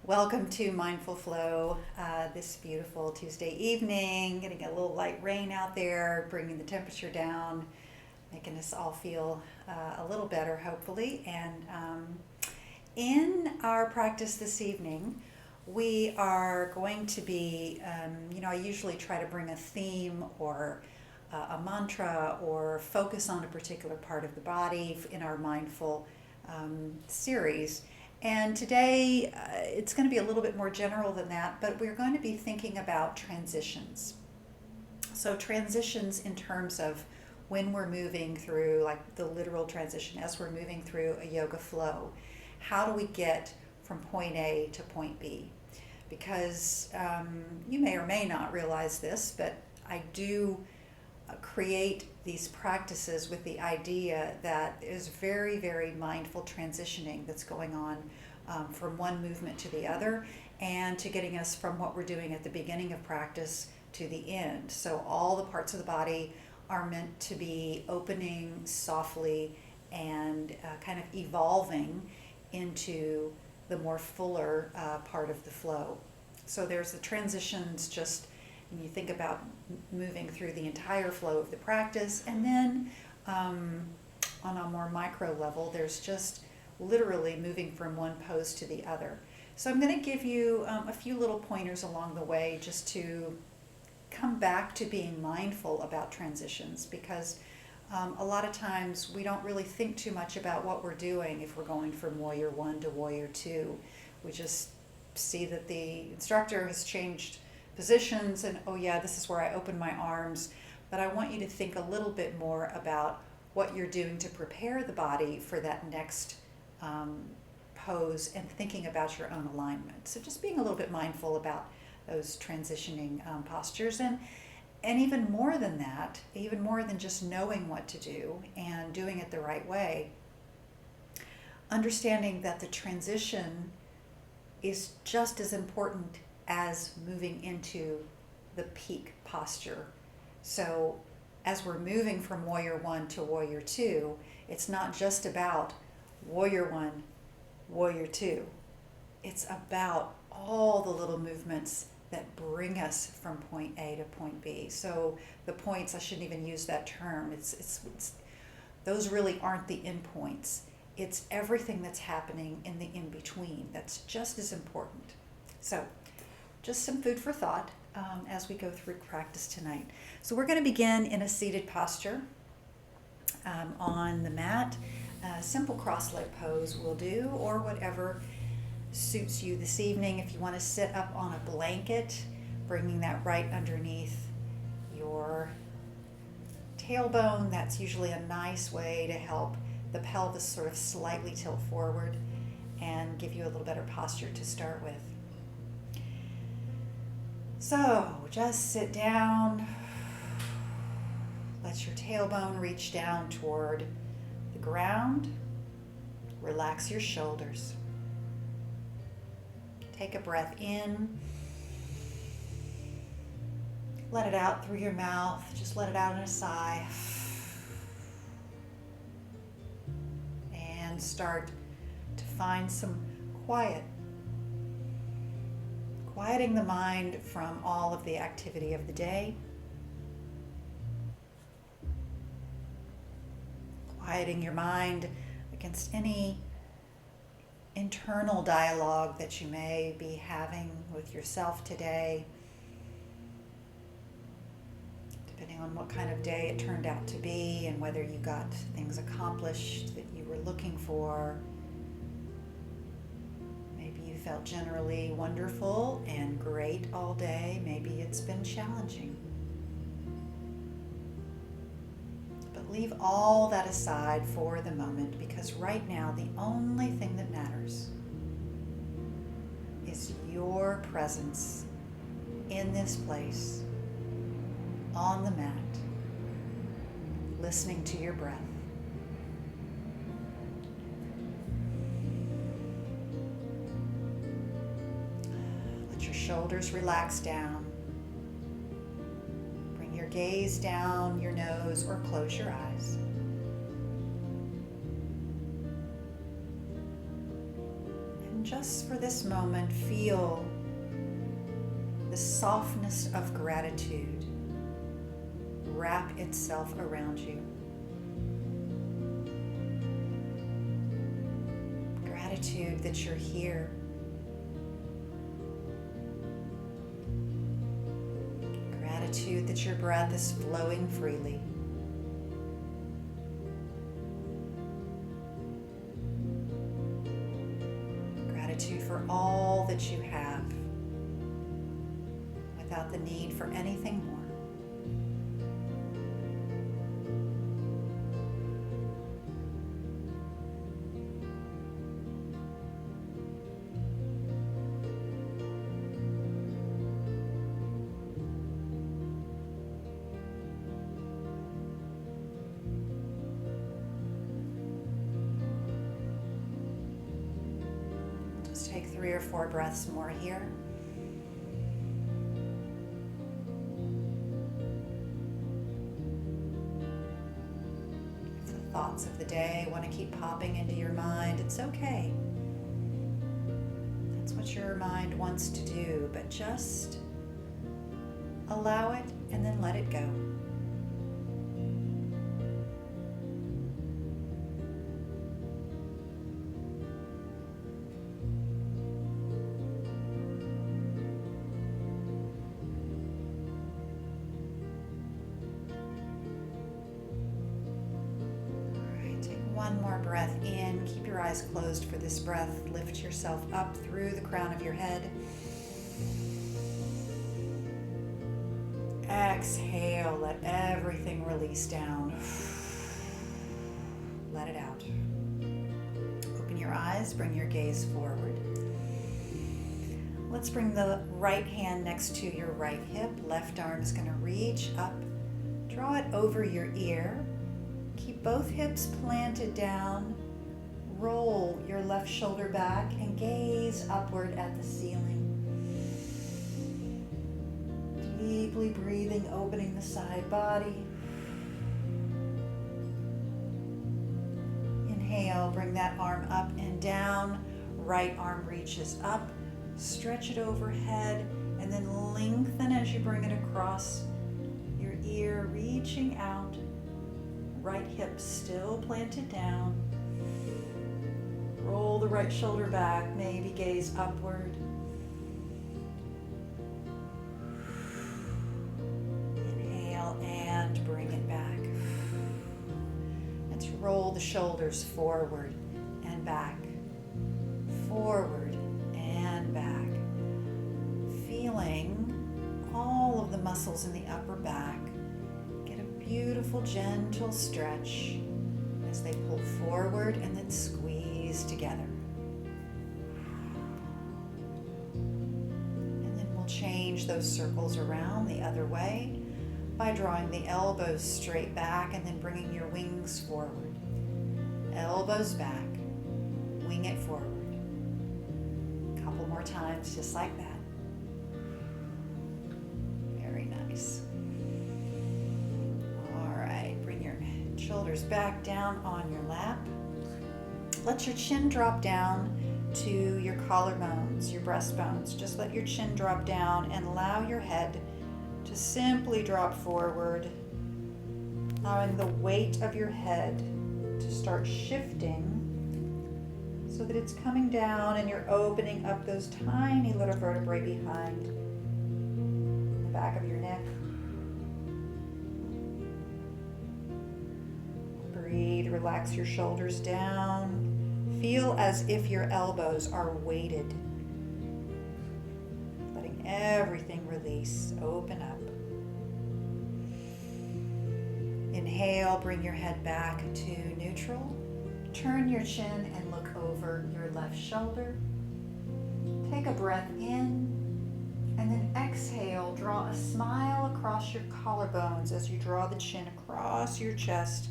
Welcome to Mindful Flow this beautiful Tuesday evening. Getting a little light rain out there, bringing the temperature down, making us all feel a little better, hopefully. And in our practice this evening, we are going to be, I usually try to bring a theme or a mantra or focus on a particular part of the body in our mindful series. And today it's going to be a little bit more general than that, but we're going to be thinking about transitions. So, transitions in terms of when we're moving through, like the literal transition, as we're moving through a yoga flow. How do we get from point A to point B? Because you may or may not realize this, but I do create these practices with the idea that there's very, very mindful transitioning that's going on from one movement to the other and to getting us from what we're doing at the beginning of practice to the end. So all the parts of the body are meant to be opening softly and kind of evolving into the more fuller part of the flow. So there's the transitions just when you think about moving through the entire flow of the practice, and then on a more micro level, there's just literally moving from one pose to the other. So I'm going to give you a few little pointers along the way just to come back to being mindful about transitions, because a lot of times we don't really think too much about what we're doing if we're going from warrior one to warrior two. We just see that the instructor has changed positions and, oh yeah, this is where I open my arms. But I want you to think a little bit more about what you're doing to prepare the body for that next pose and thinking about your own alignment. So just being a little bit mindful about those transitioning postures, and even more than that, even more than just knowing what to do and doing it the right way, understanding that the transition is just as important as moving into the peak posture. So as we're moving from warrior one to warrior two, it's not just about warrior one, warrior two. It's about all the little movements that bring us from point A to point B. So the points, I shouldn't even use that term. It's those really aren't the end points. It's everything that's happening in the in between that's just as important. So just some food for thought as we go through practice tonight. So we're going to begin in a seated posture on the mat. A simple cross-leg pose will do, or whatever suits you this evening. If you want to sit up on a blanket, bringing that right underneath your tailbone, that's usually a nice way to help the pelvis sort of slightly tilt forward and give you a little better posture to start with. So just sit down, let your tailbone reach down toward the ground, relax your shoulders. Take a breath in, let it out through your mouth, just let it out in a sigh, and start to find some quiet. Quieting the mind from all of the activity of the day. Quieting your mind against any internal dialogue that you may be having with yourself today, depending on what kind of day it turned out to be and whether you got things accomplished that you were looking for. Felt generally wonderful and great all day. Maybe it's been challenging. But leave all that aside for the moment, because right now the only thing that matters is your presence in this place, on the mat, listening to your breath. Shoulders relax down. Bring your gaze down your nose or close your eyes. just for this moment, feel the softness of gratitude wrap itself around you. Gratitude that you're here. Gratitude that your breath is flowing freely. Gratitude for all that you have without the need for anything more. Just take 3 or 4 breaths more here. If the thoughts of the day want to keep popping into your mind, it's okay. That's what your mind wants to do, but just allow it and then let it go. One more breath in. Keep your eyes closed for this breath. Lift yourself up through the crown of your head. Exhale, let everything release down. Let it out. Open your eyes, bring your gaze forward. Let's bring the right hand next to your right hip. Left arm is going to reach up. Draw it over your ear. Keep both hips planted down. Roll your left shoulder back and gaze upward at the ceiling. Deeply breathing, opening the side body. Inhale, bring that arm up and down. Right arm reaches up. Stretch it overhead and then lengthen as you bring it across your ear, reaching out. Right hip still planted down. Roll the right shoulder back, maybe gaze upward. Inhale and bring it back. Let's roll the shoulders forward and back. Forward and back. Feeling all of the muscles in the upper back. Beautiful, gentle stretch as they pull forward and then squeeze together. And then we'll change those circles around the other way by drawing the elbows straight back and then bringing your wings forward. Elbows back, wing it forward. A couple more times just like that. Very nice. Shoulders back down on your lap. Let your chin drop down to your collarbones, your breastbones. Just let your chin drop down and allow your head to simply drop forward, allowing the weight of your head to start shifting so that it's coming down and you're opening up those tiny little vertebrae behind the back of your neck. Breathe, relax your shoulders down. Feel as if your elbows are weighted. Letting everything release, open up. Inhale, bring your head back to neutral. Turn your chin and look over your left shoulder. Take a breath in, and then exhale, draw a smile across your collarbones as you draw the chin across your chest.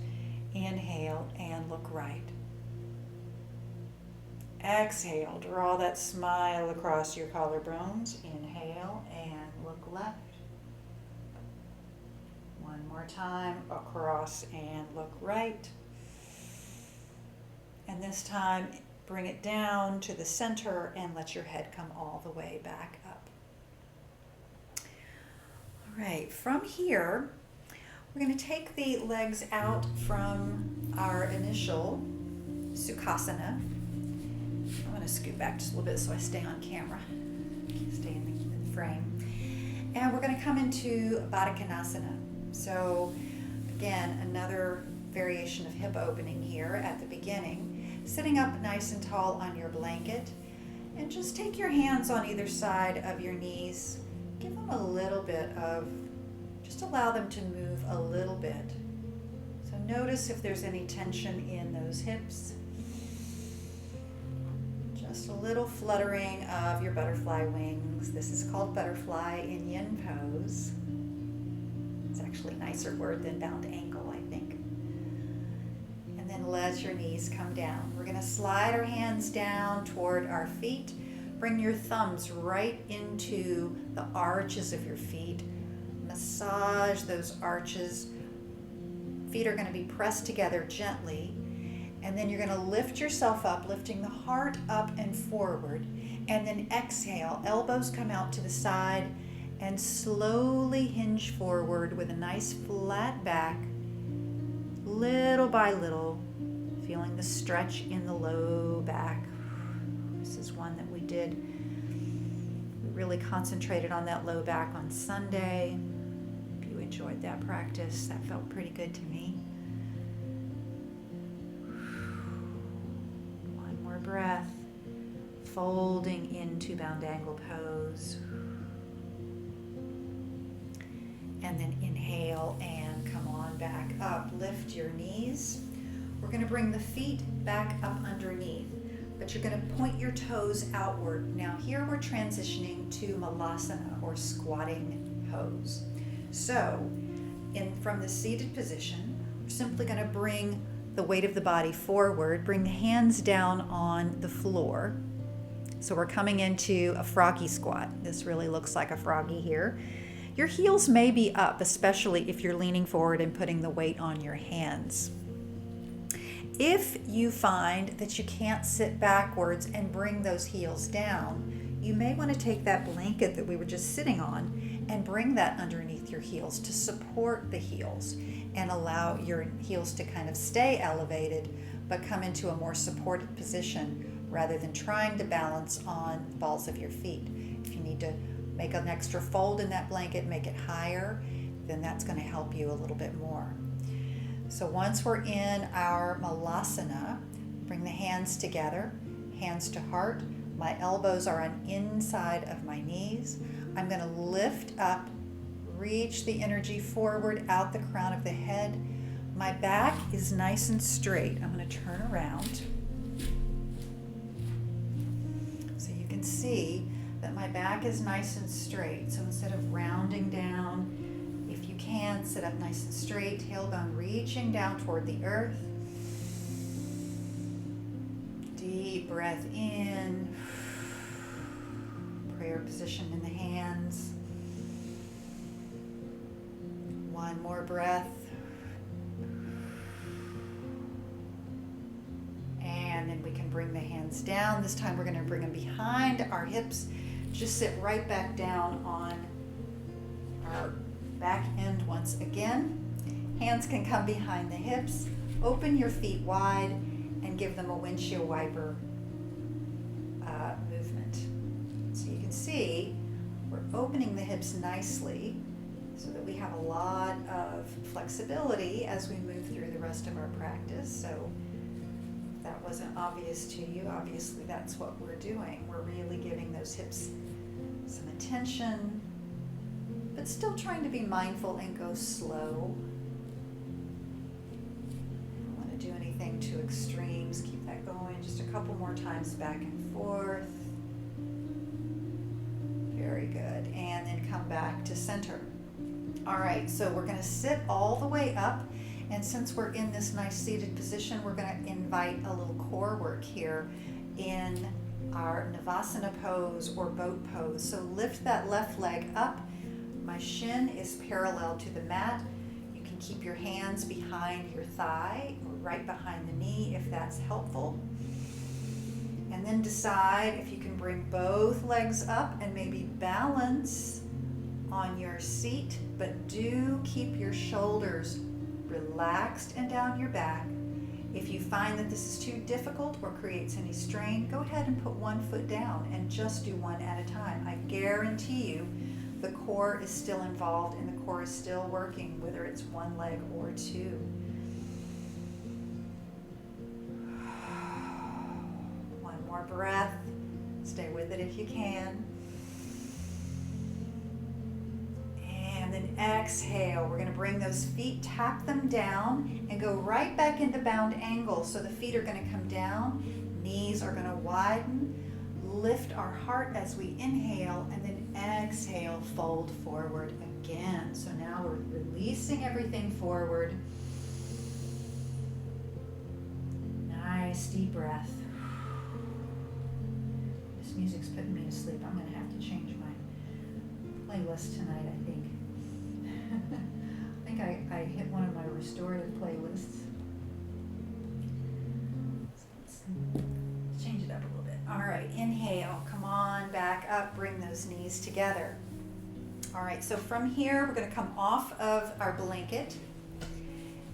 Inhale and look right. Exhale, draw that smile across your collarbones. Inhale and look left. One more time, across and look right. And this time, Bring it down to the center and let your head come all the way back up. All right, from here, we're going to take the legs out from our initial Sukhasana. I'm going to scoot back just a little bit so I stay on camera, stay in the frame. And we're going to come into Baddha Konasana. So again, another variation of hip opening here at the beginning. Sitting up nice and tall on your blanket, and just take your hands on either side of your knees. Give them a little bit of, just allow them to move a little bit. So notice if there's any tension in those hips. Just a little fluttering of your butterfly wings. This is called butterfly in yin pose. It's actually a nicer word than bound ankle, I think. And then let your knees come down. We're going to slide our hands down toward our feet. Bring your thumbs right into the arches of your feet. Massage those arches. Feet are going to be pressed together gently. And then you're going to lift yourself up, lifting the heart up and forward. And then exhale. Elbows come out to the side and slowly hinge forward with a nice flat back. Little by little, feeling the stretch in the low back. This is one that we did. We really concentrated on that low back on Sunday. If you enjoyed that practice, that felt pretty good to me. One more breath. Folding into bound angle pose. And then inhale and come on back up. Lift your knees. We're going to bring the feet back up underneath, but you're going to point your toes outward. Now here we're transitioning to Malasana, or squatting pose. So from the seated position, we're simply going to bring the weight of the body forward, bring the hands down on the floor. So we're coming into a froggy squat. This really looks like a froggy here. Your heels may be up, especially if you're leaning forward and putting the weight on your hands. If you find that you can't sit backwards and bring those heels down, you may want to take that blanket that we were just sitting on and bring that underneath your heels to support the heels and allow your heels to kind of stay elevated but come into a more supported position rather than trying to balance on the balls of your feet. If you need to make an extra fold in that blanket, make it higher, then that's going to help you a little bit more. So once we're in our Malasana, bring the hands together, hands to heart. My elbows are on inside of my knees. I'm going to lift up, reach the energy forward out the crown of the head. My back is nice and straight. I'm going to turn around so you can see that my back is nice and straight. So instead of rounding down, if you can, sit up nice and straight, tailbone reaching down toward the earth. Deep breath in. Prayer position in the hands. One more breath. And then we can bring the hands down. This time we're going to bring them behind our hips. Just sit right back down on our back end once again. Hands can come behind the hips. Open your feet wide and give them a windshield wiper movement. So you can see we're opening the hips nicely so that we have a lot of flexibility as we move through the rest of our practice. So if that wasn't obvious to you, obviously that's what we're doing. We're really giving those hips some attention, but still trying to be mindful and go slow. Don't want to do anything too extremes. Keep that going just a couple more times back and forth. Very good. And then come back to center. All right, so we're going to sit all the way up. And since we're in this nice seated position, we're going to invite a little core work here in our Navasana pose or boat pose. So lift that left leg up. My shin is parallel to the mat. You can keep your hands behind your thigh or right behind the knee if that's helpful. And then decide if you can bring both legs up and maybe balance on your seat, but do keep your shoulders relaxed and down your back. If you find that this is too difficult or creates any strain, go ahead and put one foot down and just do one at a time. I guarantee you the core is still involved and the core is still working, whether it's one leg or two. One more breath. Stay with it if you can. And then exhale. We're going to bring those feet, tap them down, and go right back into bound angle. So the feet are going to come down, knees are going to widen, lift our heart as we inhale, and then exhale, fold forward again. So now we're releasing everything forward. Nice deep breath. This music's putting me to sleep. I'm going to have to change my playlist tonight, I think. I think I hit one of my restorative playlists. So let's change it up a little bit. All right, inhale, come on back up, bring those knees together. All right, so from here, we're going to come off of our blanket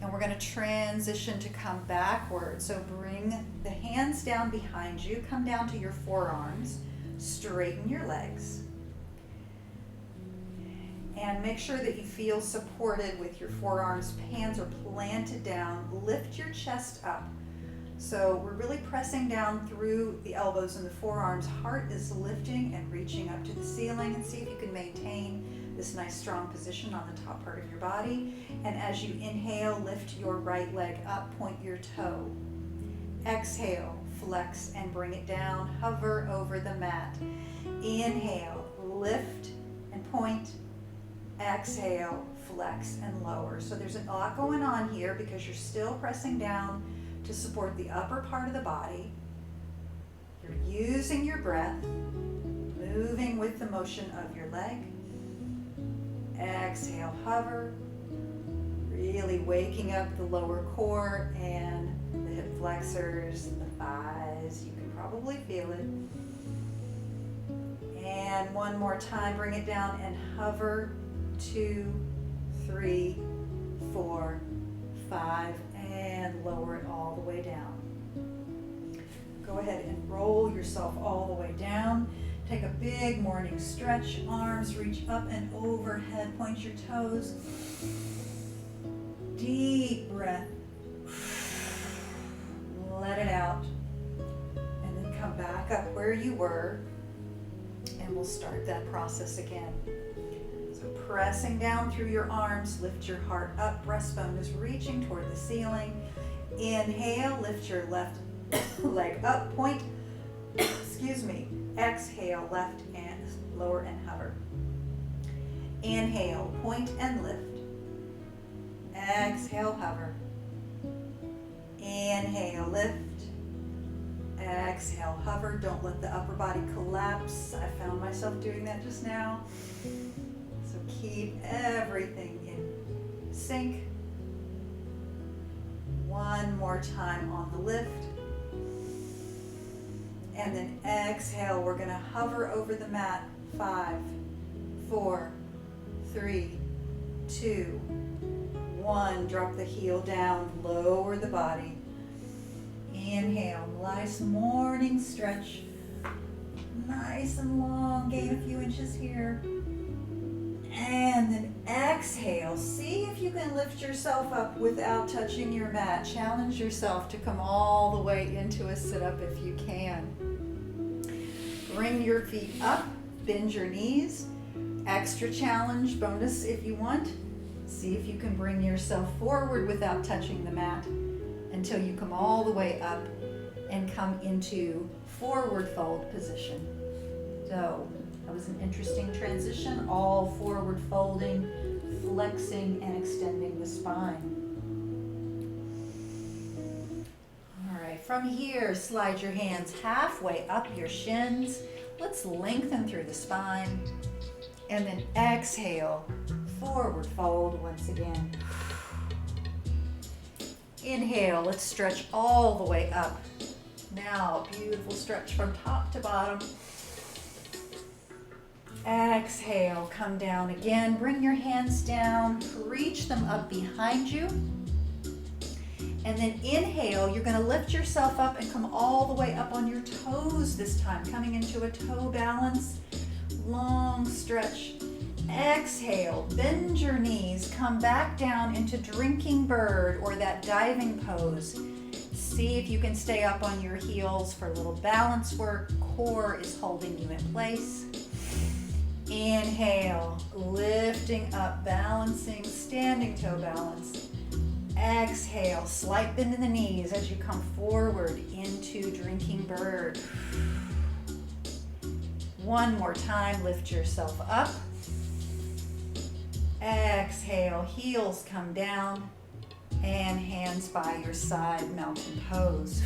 and we're going to transition to come backward. So bring the hands down behind you, come down to your forearms, straighten your legs. And make sure that you feel supported with your forearms. Hands are planted down. Lift your chest up. So we're really pressing down through the elbows and the forearms. Heart is lifting and reaching up to the ceiling. And see if you can maintain this nice strong position on the top part of your body. And as you inhale, lift your right leg up, point your toe. Exhale, flex and bring it down. Hover over the mat. Inhale, lift and point. Exhale, flex and lower. So there's a lot going on here because you're still pressing down to support the upper part of the body. You're using your breath, moving with the motion of your leg. Exhale, hover, really waking up the lower core and the hip flexors, the thighs. You can probably feel it. And one more time, bring it down and hover. 2, 3, 4, 5, and lower it all the way down. Go ahead and roll yourself all the way down. Take a big morning stretch. Arms reach up and overhead. Point your toes. Deep breath. Let it out. And then come back up where you were. And we'll start that process again. So pressing down through your arms, lift your heart up, breastbone is reaching toward the ceiling. Inhale, lift your left leg up, point, excuse me. Exhale, left and lower and hover. Inhale, point and lift. Exhale, hover. Inhale, lift. Exhale, hover. Don't let the upper body collapse. I found myself doing that just now. So keep everything in sync. One more time on the lift. And then exhale, we're going to hover over the mat. 5, 4, 3, 2, 1. Drop the heel down, lower the body. Inhale, nice morning stretch. Nice and long, gain a few inches here. And then exhale. See if you can lift yourself up without touching your mat. Challenge yourself to come all the way into a sit-up if you can. Bring your feet up, bend your knees. Extra challenge, bonus if you want. See if you can bring yourself forward without touching the mat until you come all the way up and come into forward fold position. So that was an interesting transition, all forward folding, flexing and extending the spine. All right, from here, slide your hands halfway up your shins. Let's lengthen through the spine. And then exhale, forward fold once again. Inhale, let's stretch all the way up. Now, beautiful stretch from top to bottom. Exhale, come down again. Bring your hands down, reach them up behind you. And then inhale, you're going to lift yourself up and come all the way up on your toes this time, coming into a toe balance. Long stretch. Exhale, bend your knees, come back down into drinking bird or that diving pose. See if you can stay up on your heels for a little balance work. Core is holding you in place. Inhale, lifting up, balancing, standing toe balance. Exhale, slight bend in the knees as you come forward into drinking bird. One more time, lift yourself up. Exhale, heels come down and hands by your side, mountain pose.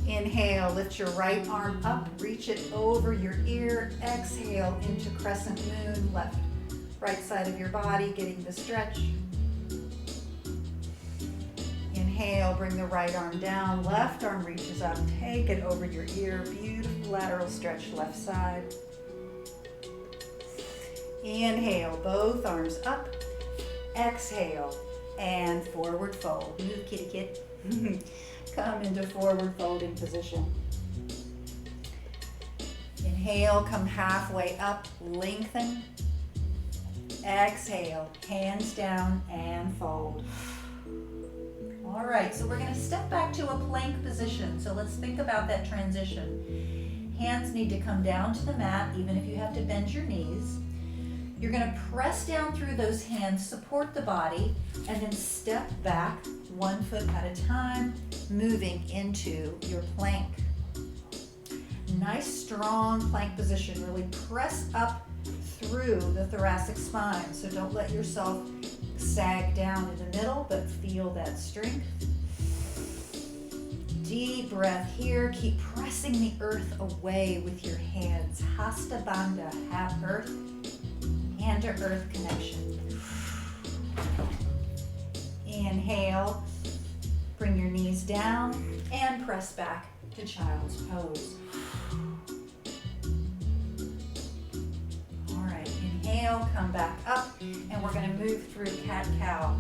Inhale, lift your right arm up, reach it over your ear. Exhale into crescent moon, right side of your body, getting the stretch. Inhale, bring the right arm down, left arm reaches up, take it over your ear. Beautiful lateral stretch, left side. Inhale, both arms up. Exhale, and forward fold. Move, kitty kid. Come into forward folding position. Inhale, come halfway up, lengthen. Exhale, hands down and fold. All right, so we're going to step back to a plank position. So let's think about that transition. Hands need to come down to the mat, even if you have to bend your knees. You're going to press down through those hands, support the body, and then step back 1 foot at a time, moving into your plank. Nice, strong plank position. Really press up through the thoracic spine. So don't let yourself sag down in the middle, but feel that strength. Deep breath here. Keep pressing the earth away with your hands. Hasta Bandha, half earth, hand to earth connection. Inhale, bring your knees down and press back to child's pose. All right, inhale, come back up, and we're gonna move through cat-cow.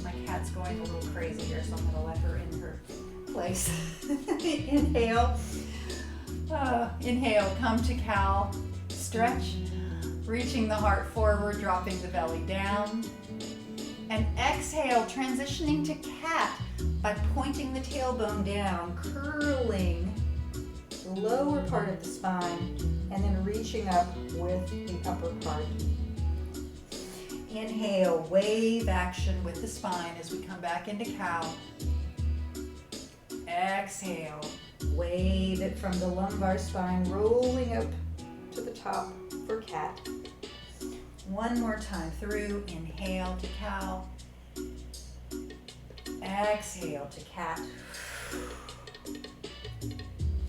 My cat's going a little crazy here, so I'm gonna let her in her place. Inhale, inhale, come to cow, stretch. Reaching the heart forward, dropping the belly down. And exhale, transitioning to cat by pointing the tailbone down, curling the lower part of the spine, and then reaching up with the upper part. Inhale, wave action with the spine as we come back into cow. Exhale, wave it from the lumbar spine, rolling up to the top for cat. One more time through. Inhale to cow. Exhale to cat.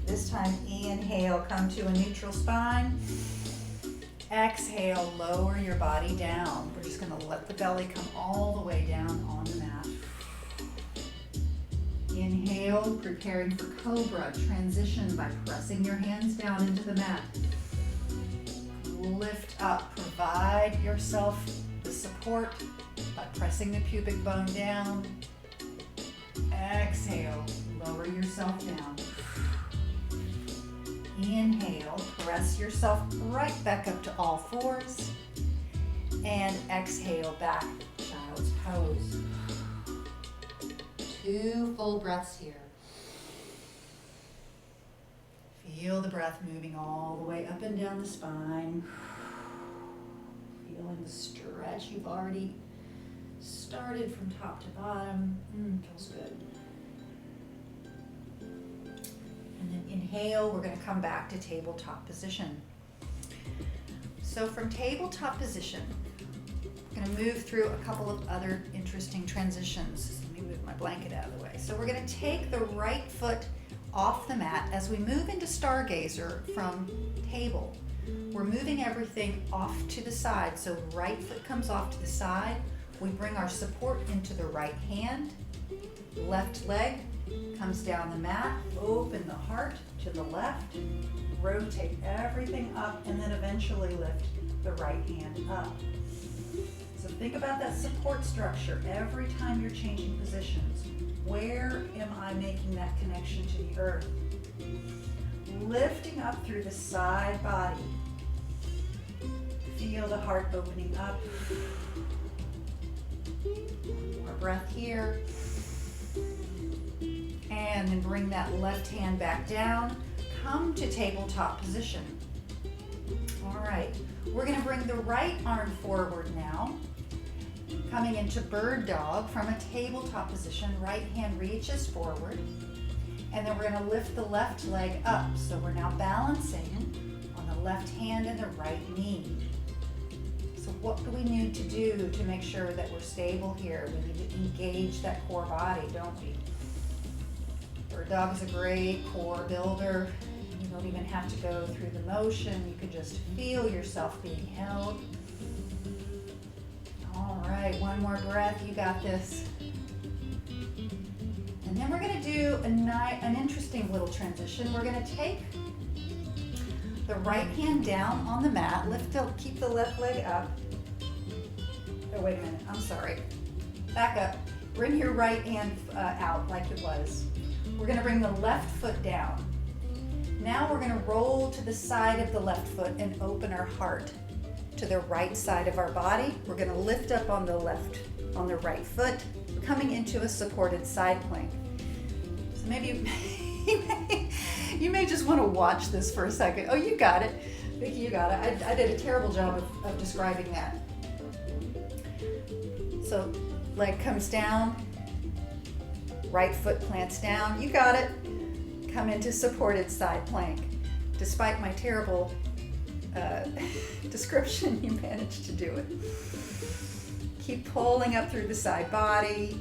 This time, inhale, come to a neutral spine. Exhale, lower your body down. We're just going to let the belly come all the way down on the mat. Inhale, preparing for cobra. Transition by pressing your hands down into the mat. Lift up, provide yourself the support by pressing the pubic bone down. Exhale, lower yourself down. Inhale, press yourself right back up to all fours. And exhale, back, child's pose. 2 full breaths here. Feel the breath moving all the way up and down the spine. Feeling the stretch you've already started from top to bottom. Feels good. And then inhale, we're going to come back to tabletop position. So from tabletop position, I'm going to move through a couple of other interesting transitions. Let me move my blanket out of the way. So we're going to take the right foot off the mat as we move into Stargazer from table. We're moving everything off to the side. So right foot comes off to the side. We bring our support into the right hand, left leg Comes down the mat, open the heart to the left, rotate everything up, and then eventually lift the right hand up. So think about that support structure every time you're changing positions. Where am I making that connection to the earth? Lifting up through the side body. Feel the heart opening up. One more breath here. And then bring that left hand back down. Come to tabletop position. All right, we're gonna bring the right arm forward now. Coming into bird dog from a tabletop position, right hand reaches forward. And then we're gonna lift the left leg up. So we're now balancing on the left hand and the right knee. So what do we need to do to make sure that we're stable here? We need to engage that core body, don't we? Bird dog is a great core builder. You don't even have to go through the motion. You can just feel yourself being held. All right, one more breath. You got this. And then we're going to do an interesting little transition. We're going to take the right hand down on the mat. Keep the left leg up. Oh, wait a minute. I'm sorry. Back up. Bring your right hand out like it was. We're going to bring the left foot down. Now we're going to roll to the side of the left foot and open our heart to the right side of our body. We're going to lift up on the right foot, coming into a supported side plank. So maybe you may just want to watch this for a second. Oh, you got it. Vicki, you got it. I did a terrible job of describing that. So leg comes down, right foot plants down. You got it. Come into supported side plank. Despite my terrible description, you managed to do it. Keep pulling up through the side body.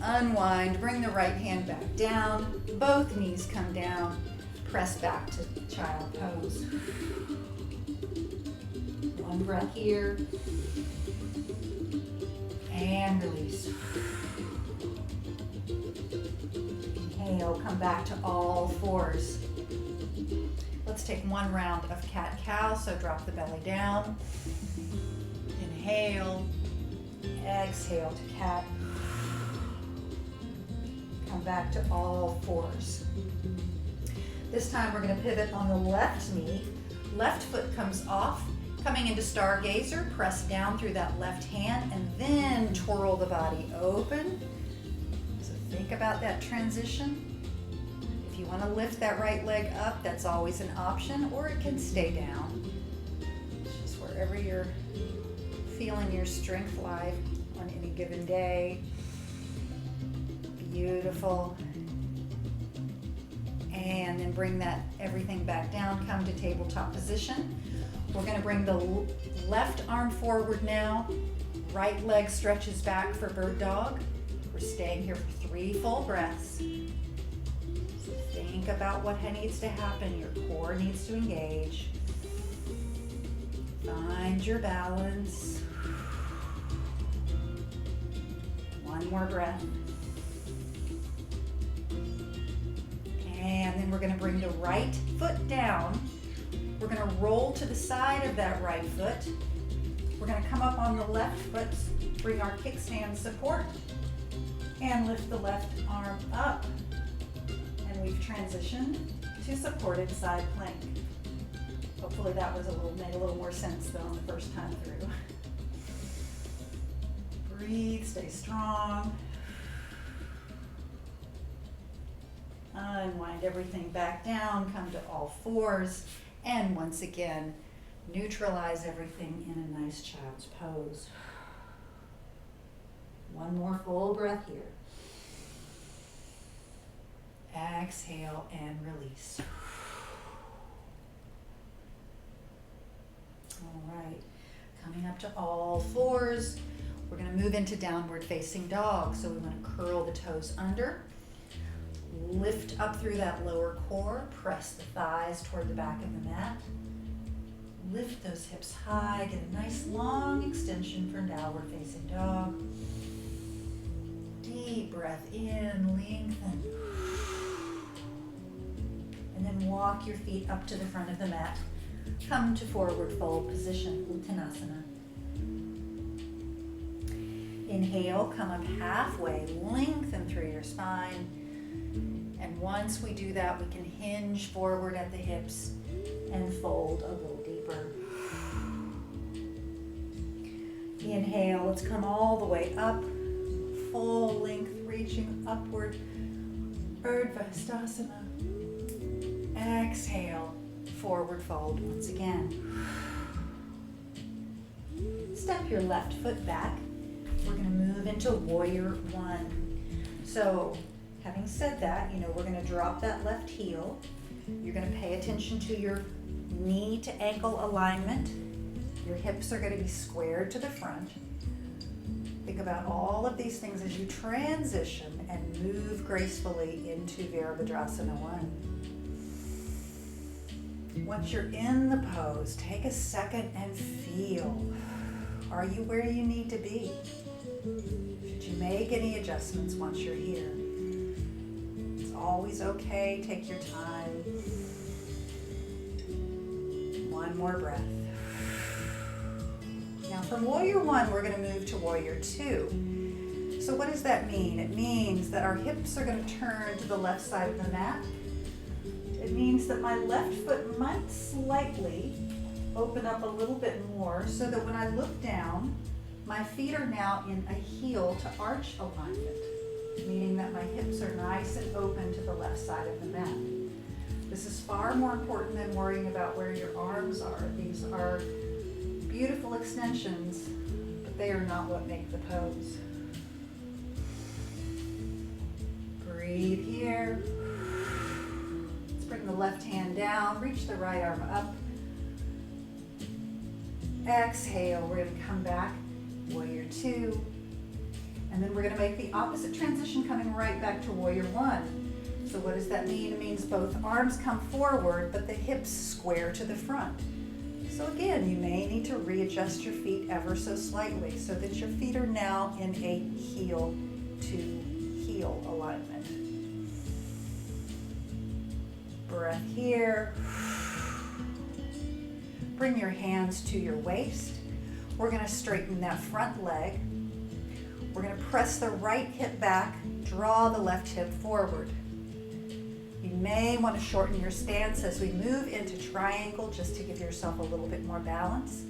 Unwind, bring the right hand back down. Both knees come down. Press back to child pose. One breath here. And release. Inhale, come back to all fours. Let's take one round of cat-cow, so drop the belly down. Inhale, exhale to cat. Come back to all fours. This time we're going to pivot on the left knee. Left foot comes off, coming into stargazer, press down through that left hand, and then twirl the body open. So think about that transition. If you want to lift that right leg up, that's always an option, or it can stay down. It's just wherever you're feeling your strength lie on any given day. Beautiful. And then bring that everything back down, come to tabletop position. We're going to bring the left arm forward now. Right leg stretches back for bird dog. We're staying here for 3 full breaths. So think about what needs to happen. Your core needs to engage. Find your balance. One more breath. And then we're going to bring the right foot down. We're going to roll to the side of that right foot. We're going to come up on the left foot, bring our kickstand support, and lift the left arm up. And we've transitioned to supported side plank. Hopefully that was made a little more sense than on the first time through. Breathe, stay strong. Unwind everything back down, come to all fours, and once again, neutralize everything in a nice child's pose. One more full breath here. Exhale and release. All right, coming up to all fours, we're going to move into downward facing dog. So we want to curl the toes under. Lift up through that lower core, press the thighs toward the back of the mat. Lift those hips high, get a nice long extension for downward facing dog. Deep deep breath in, lengthen. And then walk your feet up to the front of the mat. Come to forward fold position, Uttanasana. Inhale, come up halfway, lengthen through your spine. And once we do that, we can hinge forward at the hips and fold a little deeper. Inhale, let's come all the way up, full length, reaching upward, Urdhva Hastasana. Exhale, forward fold once again. Step your left foot back. We're going to move into warrior one. So, having said that, we're going to drop that left heel. You're going to pay attention to your knee to ankle alignment. Your hips are going to be squared to the front. Think about all of these things as you transition and move gracefully into Virabhadrasana 1. Once you're in the pose, take a second and feel. Are you where you need to be? Should you make any adjustments once you're here? It's always okay. Take your time. One more breath. Now from warrior one, we're going to move to warrior two. So what does that mean? It means that our hips are going to turn to the left side of the mat. It means that my left foot might slightly open up a little bit more so that when I look down, my feet are now in a heel to arch alignment, meaning that my hips are nice and open to the left side of the mat. This is far more important than worrying about where your arms are. These are beautiful extensions, but they are not what make the pose. Breathe here. Let's bring the left hand down, reach the right arm up. Exhale, we're going to come back, warrior two. And then we're going to make the opposite transition, coming right back to warrior one. So what does that mean? It means both arms come forward, but the hips square to the front. So again, you may need to readjust your feet ever so slightly so that your feet are now in a heel to heel alignment. Breath here. Bring your hands to your waist. We're going to straighten that front leg. We're going to press the right hip back, draw the left hip forward. You may want to shorten your stance as we move into triangle just to give yourself a little bit more balance.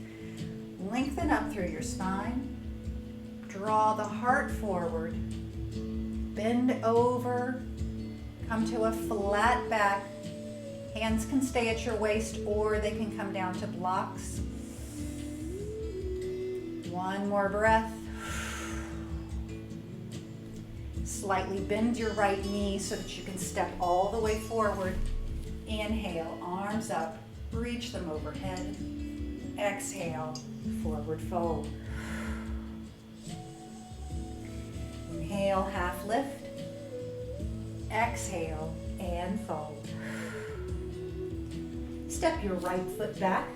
Lengthen up through your spine. Draw the heart forward. Bend over. Come to a flat back. Hands can stay at your waist or they can come down to blocks. One more breath. Slightly bend your right knee so that you can step all the way forward. Inhale, arms up, reach them overhead. Exhale, forward fold. Inhale, half lift. Exhale, and fold. Step your right foot back,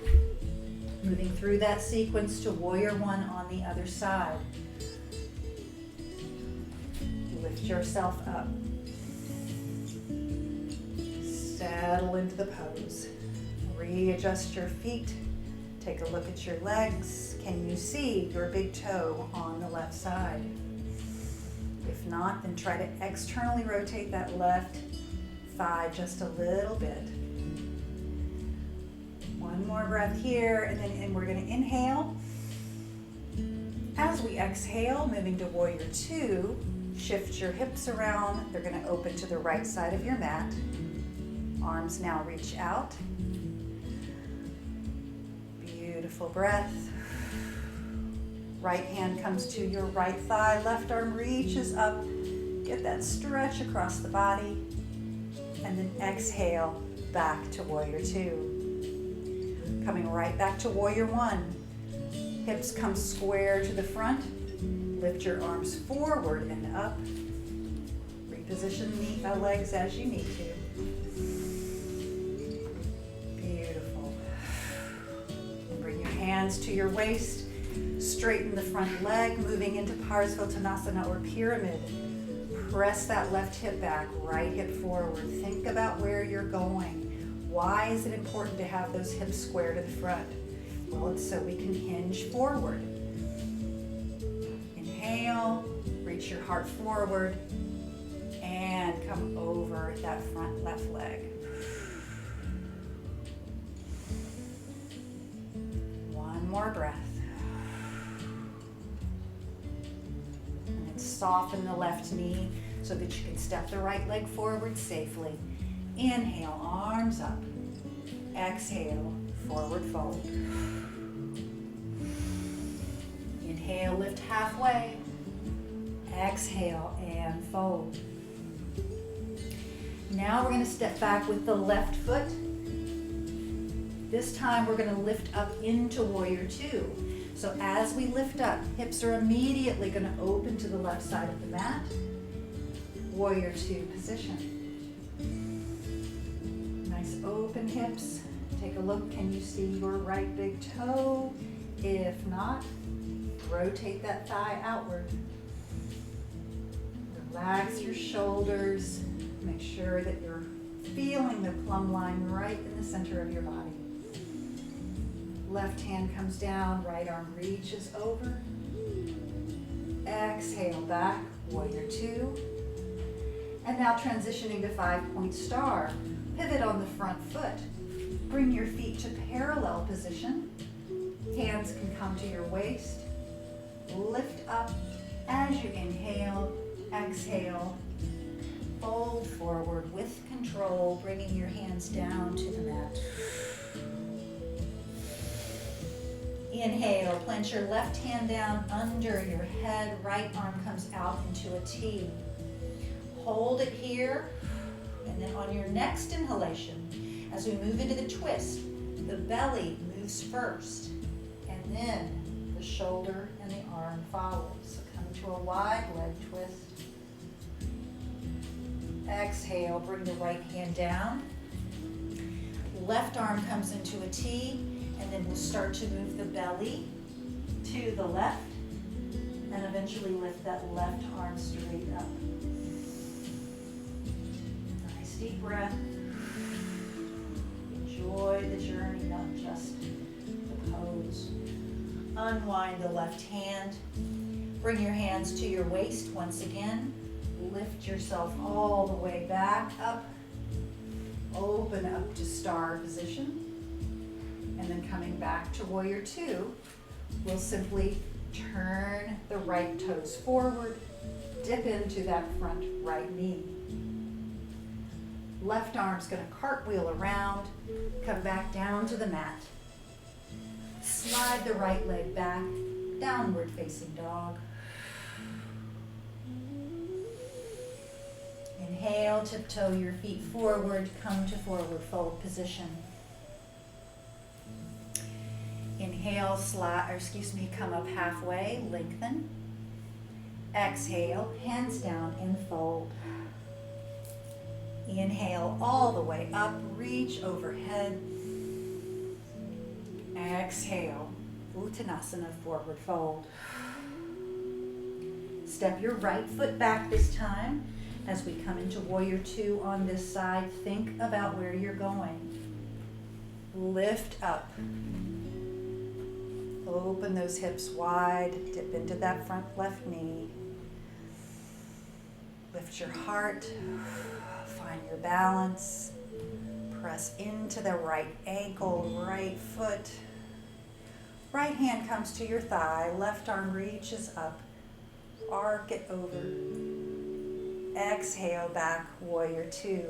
moving through that sequence to warrior one on the other side. Lift yourself up. Settle into the pose. Readjust your feet. Take a look at your legs. Can you see your big toe on the left side? If not, then try to externally rotate that left thigh just a little bit. One more breath here, and then we're going to inhale. As we exhale, moving to warrior two, shift your hips around. They're going to open to the right side of your mat. Arms now reach out. Beautiful breath. Right hand comes to your right thigh. Left arm reaches up. Get that stretch across the body. And then exhale back to warrior two. Coming right back to warrior one. Hips come square to the front. Lift your arms forward and up. Reposition the legs as you need to. Beautiful. And bring your hands to your waist. Straighten the front leg, moving into Parsvottanasana or pyramid. Press that left hip back, right hip forward. Think about where you're going. Why is it important to have those hips square to the front? Well, it's so we can hinge forward. Inhale, reach your heart forward, and come over that front left leg. One more breath. And then soften the left knee so that you can step the right leg forward safely. Inhale, arms up. Exhale, forward fold. Inhale, lift halfway. Exhale and fold. Now we're going to step back with the left foot. This time we're going to lift up into Warrior Two. So as we lift up, hips are immediately going to open to the left side of the mat. Warrior Two position. Nice open hips. Take a look. Can you see your right big toe? If not, rotate that thigh outward. Relax your shoulders. Make sure that you're feeling the plumb line right in the center of your body. Left hand comes down, right arm reaches over. Exhale back, Warrior Two. And now transitioning to 5-point star. Pivot on the front foot. Bring your feet to parallel position. Hands can come to your waist. Lift up as you inhale, exhale. Fold forward with control, bringing your hands down to the mat. Inhale, plant your left hand down under your head. Right arm comes out into a T. Hold it here, and then on your next inhalation, as we move into the twist, the belly moves first, and then the shoulder and the arm follows. So come to a wide leg twist. Exhale, bring the right hand down. Left arm comes into a T, and then we'll start to move the belly to the left, and eventually lift that left arm straight up. Nice deep breath. Enjoy the journey, not just the pose. Unwind the left hand. Bring your hands to your waist once again. Lift yourself all the way back up. Open up to star position. And then coming back to Warrior Two, we'll simply turn the right toes forward, dip into that front right knee. Left arm's going to cartwheel around, come back down to the mat. Slide the right leg back, downward facing dog. Inhale, tiptoe your feet forward, come to forward fold position. Inhale, come up halfway, lengthen. Exhale, hands down and fold. Inhale all the way up, reach overhead. Exhale, Uttanasana, forward fold. Step your right foot back this time. As we come into Warrior Two on this side, think about where you're going. Lift up. Open those hips wide, dip into that front left knee. Lift your heart, find your balance. Press into the right ankle, right foot. Right hand comes to your thigh, left arm reaches up. Arc it over. Exhale back, Warrior Two.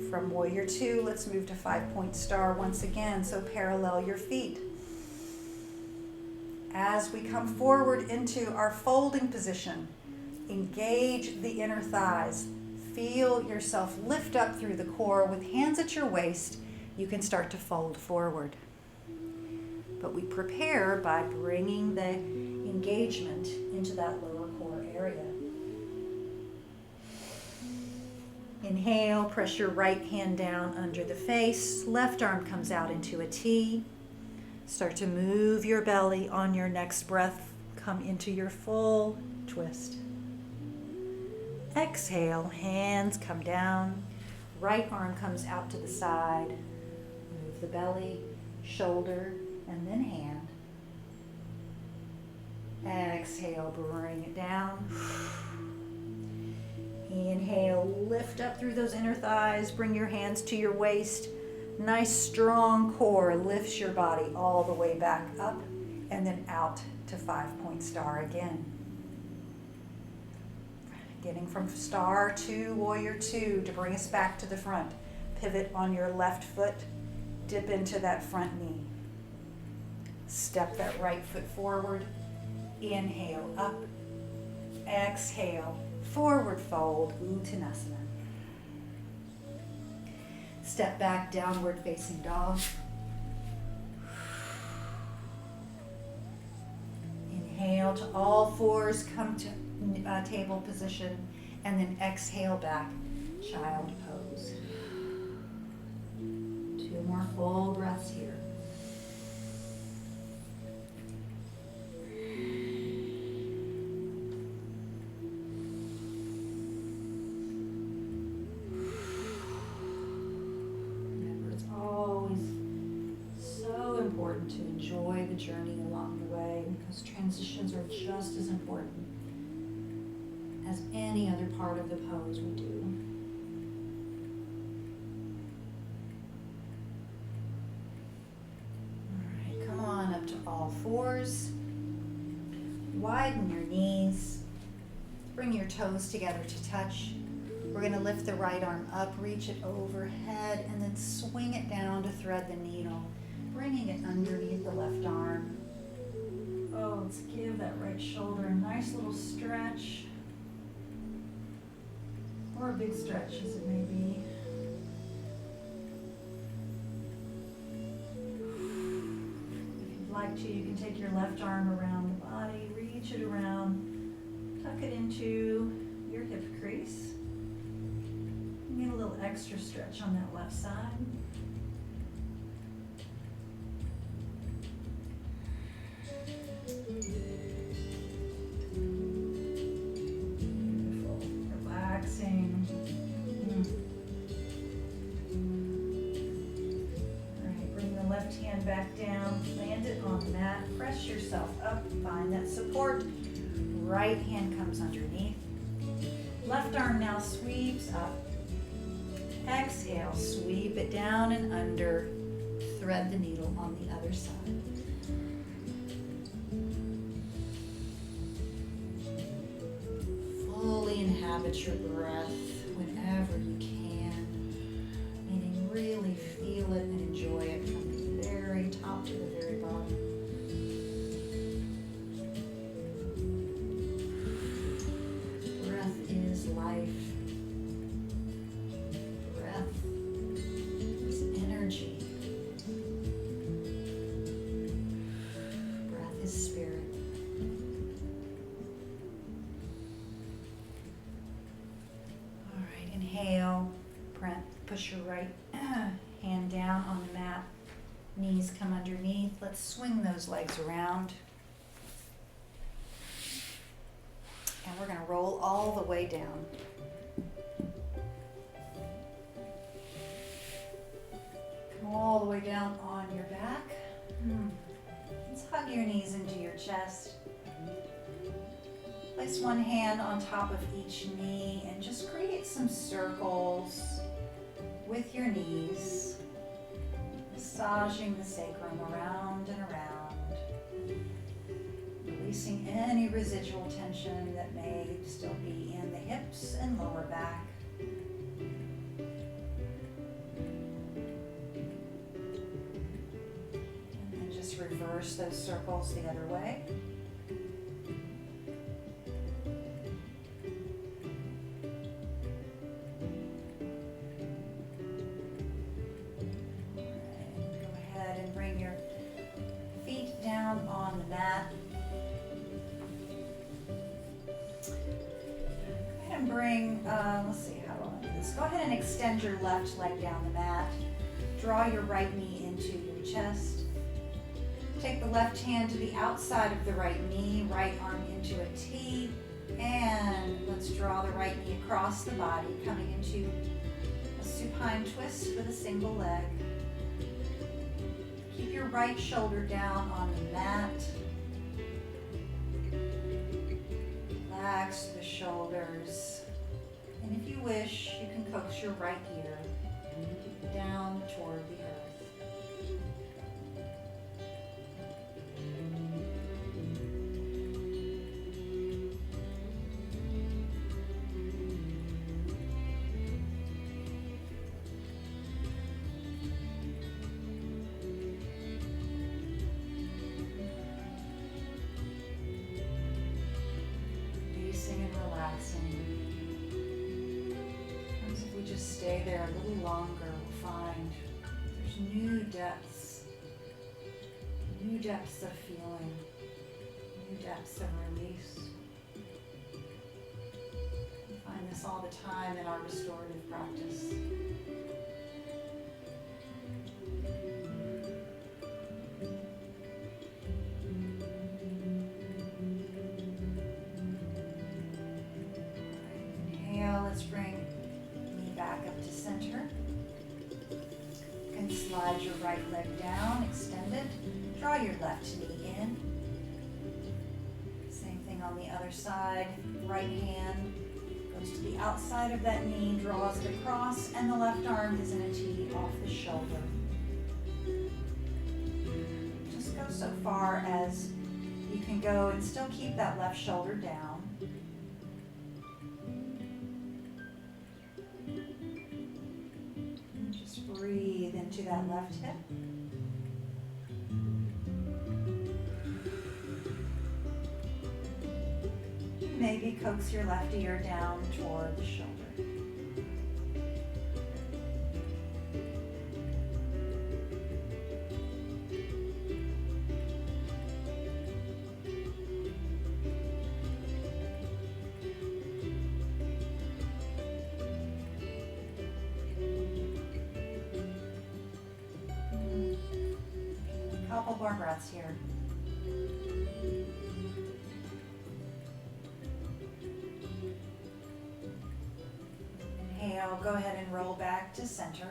From Warrior Two, let's move to 5-point star once again, so parallel your feet. As we come forward into our folding position, engage the inner thighs. Feel yourself lift up through the core with hands at your waist. You can start to fold forward. But we prepare by bringing the engagement into that lower core area. Inhale, press your right hand down under the face. Left arm comes out into a T. Start to move your belly on your next breath. Come into your full twist. Exhale, hands come down. Right arm comes out to the side. Move the belly, shoulder, and then hand. Exhale, bring it down. Inhale, lift up through those inner thighs. Bring your hands to your waist. Nice strong core lifts your body all the way back up and then out to 5-point star again. Getting from star to warrior 2 to bring us back to the front. Pivot on your left foot. Dip into that front knee. Step that right foot forward. Inhale up. Exhale. Forward fold, Uttanasana. Step back, downward facing dog. Inhale to all fours, come to table position, and then exhale back, child pose. 2 more full breaths here. To enjoy the journey along the way, because transitions are just as important as any other part of the pose we do. All right, come on up to all fours. Widen your knees. Bring your toes together to touch. We're going to lift the right arm up, reach it overhead, and then swing it down to thread the needle. Bringing it underneath the left arm. Oh, let's give that right shoulder a nice little stretch. Or a big stretch as it may be. If you'd like to, you can take your left arm around the body, reach it around, tuck it into your hip crease. And get a little extra stretch on that left side. Beautiful. Relaxing. All right, bring the left hand back down, land it on the mat, press yourself up, find that support. Right hand comes underneath. Left arm now sweeps up. Exhale, sweep it down and under. Thread the needle on the other side. Fully inhabit your breath whenever you can, meaning really feel it and enjoy it from the very top to the very bottom. Breath is life. Breath is energy. Breath is spirit. Inhale, push your right hand down on the mat, knees come underneath. Let's swing those legs around. And we're going to roll all the way down. Come all the way down on your back. Let's hug your knees into your chest. Place one hand on top of each knee and just create some circles with your knees, massaging the sacrum around and around, releasing any residual tension that may still be in the hips and lower back. And then just reverse those circles the other way. On the mat. Go ahead and bring, let's see, how do I want to do this? Go ahead and extend your left leg down the mat. Draw your right knee into your chest. Take the left hand to the outside of the right knee, right arm into a T, and let's draw the right knee across the body, coming into a supine twist with a single leg. Keep your right shoulder down on the mat. Relax the shoulders. And if you wish, you can coax your right ear down toward the earth. Releasing and relaxing. As if we just stay there a little longer, we'll find there's new depths of feeling, new depths of release. We find this all the time in our restorative practice. Inhale, let's bring knee back up to center. You can slide your right leg down, extend it. Draw your left knee in. Same thing on the other side. Right hand goes to the outside of that knee, draws it across, and the left arm is in a T off the shoulder. Just go so far as you can go and still keep that left shoulder down. And just breathe into that left hip. Maybe coax your left ear down toward the shoulder. Couple more breaths here. Inhale, go ahead and roll back to center.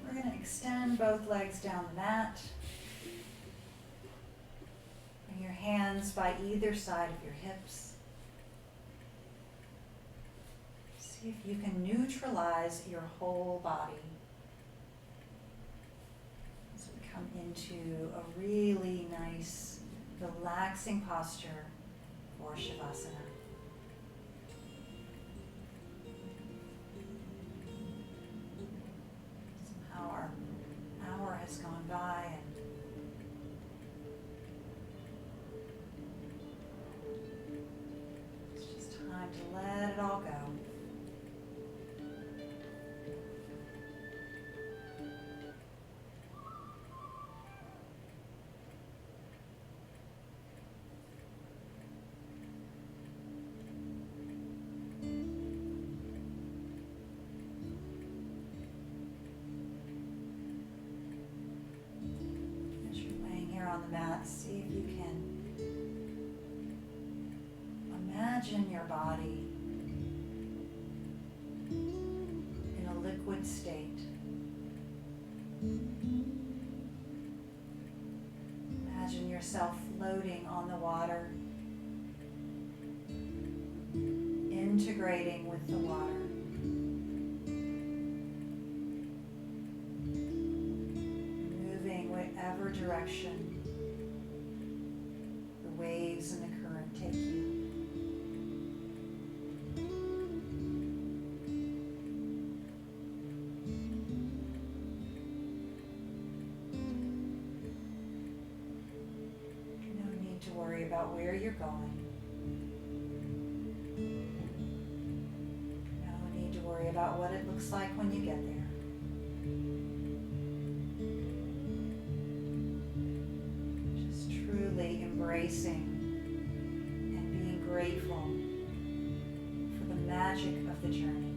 We're going to extend both legs down the mat. Bring your hands by either side of your hips. See if you can neutralize your whole body as we come into a really nice, relaxing posture for Shavasana. Somehow our hour has gone by and it's just time to let it all go. On the mat, see if you can imagine your body in a liquid state. Imagine yourself floating on the water, integrating with the water. Moving whatever direction waves and the current take you. No need to worry about where you're going. No need to worry about what it looks like when you get there. Embracing and being grateful for the magic of the journey.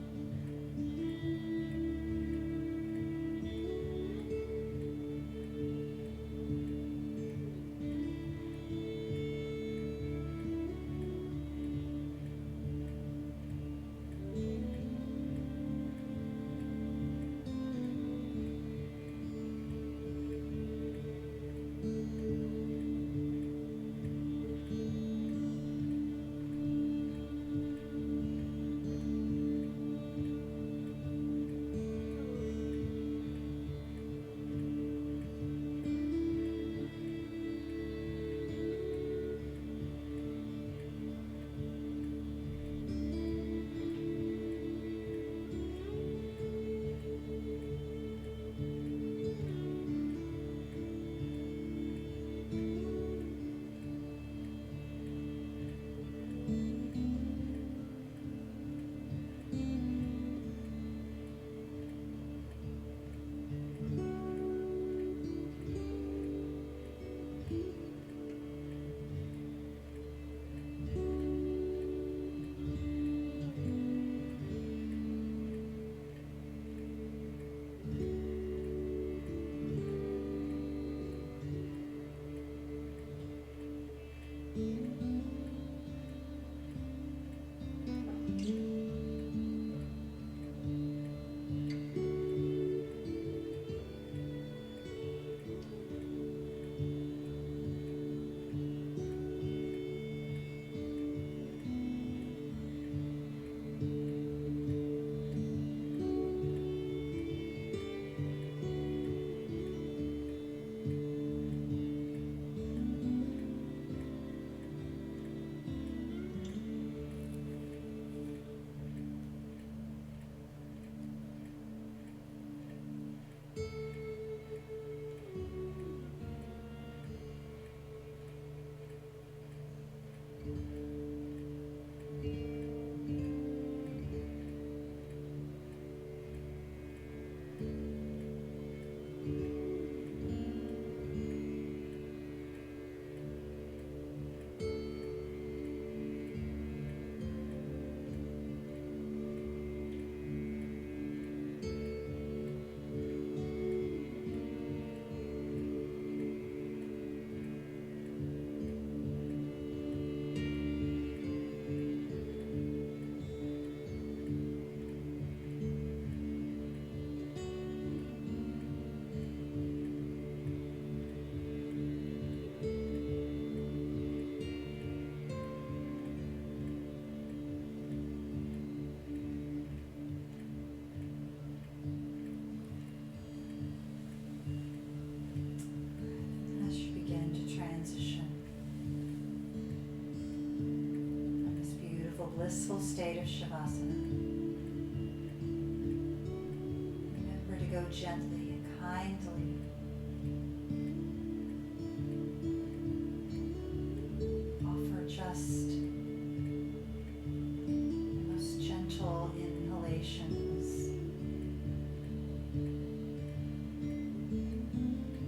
As you begin to transition from this beautiful, blissful state of Shavasana, remember to go gently and kindly offer just the most gentle inhalations.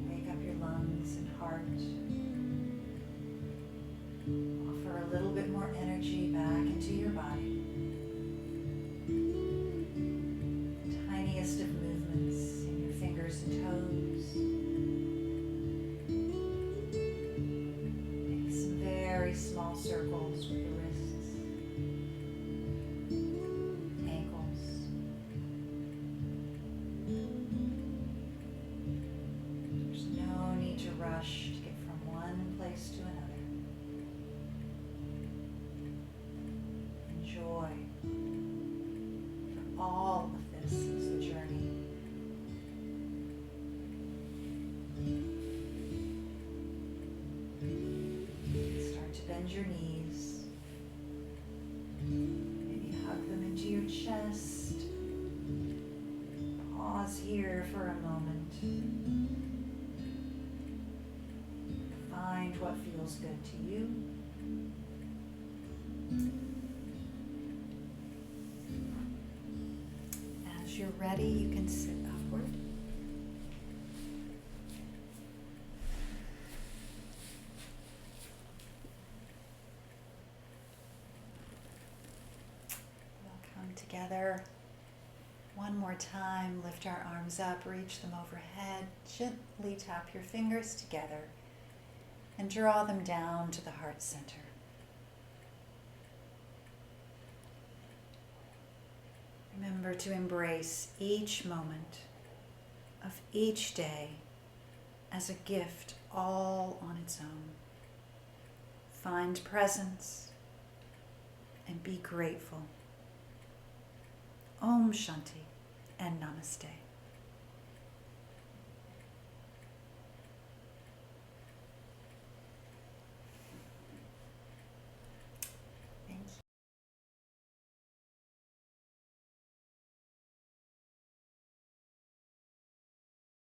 Wake up your lungs and heart. Offer a little bit more energy back into your body. Tiniest of movements in your fingers and toes. Maybe some very small circles with the wrists, ankles. There's no need to rush to get from one place to another. Enjoy. For all of this is the journey. Start to bend your knees. Maybe hug them into your chest. Pause here for a moment. Find what feels good to you. As you're ready, you can sit upward. We'll come together one more time. Lift our arms up, reach them overhead. Gently tap your fingers together and draw them down to the heart center. Remember to embrace each moment of each day as a gift all on its own. Find presence and be grateful. Om Shanti and Namaste.